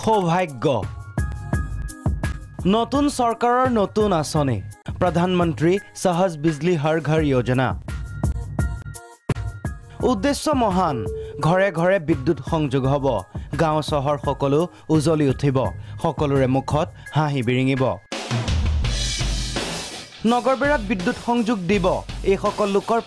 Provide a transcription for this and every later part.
সৌভাগ্য নতুন চৰকাৰৰ নতুন আঁচনি প্ৰধানমন্ত্ৰী সহজ বিজলী হৰ ঘৰ যোজনা উদ্দেশ্য মহান ঘৰে ঘৰে বিদ্যুৎ সংযোগ হ'ব গাঁও চহৰ সকলো উজলি উঠিব সকলোৰে মুখত হাঁহি বিৰিঙিব নগৰবেৰাত বিদ্যুৎ সংযোগ দিব এই সকল লোকৰ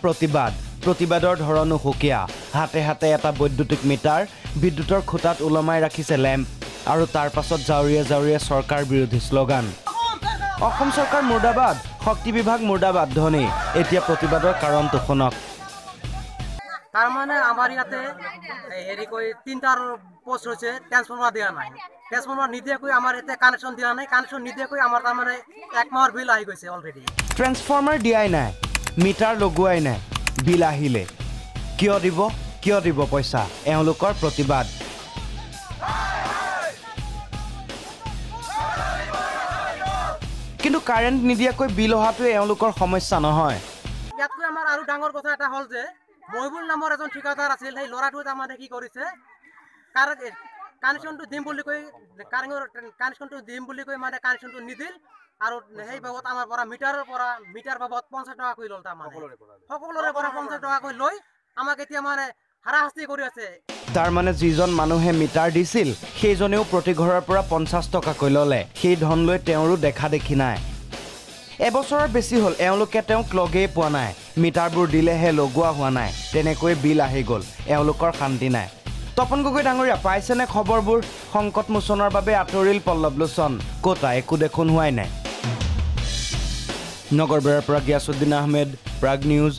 প্ৰতিবাদৰ ধৰণো হুকিয়া হাতে হাতে এটা বৈদ্যুতিক মিটাৰ বিদ্যুতৰ খুঁটাত উলমাই ৰাখিছে লেম্প আৰু তাৰ পাছত জাউৰিয়া চৰকাৰ বিৰোধী স্লোগান অসম চৰকাৰ মুৰ্দাবাদ শক্তি বিভাগ মুৰ্দাবাদ ধ্বনি এতিয়া প্ৰতিবাদৰ কাৰণটো শুনক তাৰ মানে আমাৰ ইয়াতে হেৰি কৈ তিনটাৰ পোষ্ট হৈছে ট্ৰান্সফৰ্মাৰ দিয়া নাই ট্ৰান্সফৰ্মাৰ নিদিয়াকৈ আমাৰ ইয়াতে কানেকশ্যন দিয়া নাই কানেকশ্যন নিদিয়াকৈ আমাৰ তাৰ মানে এক মাহৰ বিল আহি গৈছে অলৰেডি ট্ৰান্সফৰ্মাৰ দিয়াই নাই মিটাৰ লগোৱাই নাই বিল আহিলে কিয় দিব পইচা এওঁলোকৰ প্ৰতিবাদ কিন্তু কাৰেণ্ট নিদিয়াকৈ বিল অহাটোৱে এওঁলোকৰ সমস্যা নহয় ইয়াতকৈ আমাৰ আৰু ডাঙৰ কথা এটা হ'ল যে মহিবুল নামৰ এজন ঠিকাদাৰ আছিল সেই ল'ৰাটোৱে তাৰমানে কি কৰিছে কানেকশ্যনটো দিম বুলি কৈ মানে কানেকশ্যনটো নিদিল আৰু সেই বাবদ আমাৰ পৰা মিটাৰ বাবদ 50 টকা কৈ ল'ল তাৰমানে সকলোৰে পৰা 50 টকা কৈ লৈ আমাক এতিয়া মানে হাৰাশাস্তি কৰি আছে তাৰ মানে যিজন মানুহে মিটাৰ দিছিল সেইজনেও প্ৰতি ঘৰৰ পৰা 50 টকাকৈ ল'লে সেই ধন লৈ তেওঁৰো দেখা দেখি নাই এবছৰৰ বেছি হ'ল এওঁলোকে তেওঁক লগেই পোৱা নাই মিটাৰবোৰ দিলেহে লগোৱা হোৱা নাই তেনেকৈ বিল আহি গ'ল এওঁলোকৰ শান্তি নাই তপন গগৈ ডাঙৰীয়া পাইছেনে খবৰবোৰ সংকট মোচনৰ বাবে আঁতৰিল পল্লৱ লোচন ক'তা একো দেখোন হোৱাই নাই নগৰবেৰাৰ পৰা গিয়াছুদ্দিন আহমেদ প্ৰাগ নিউজ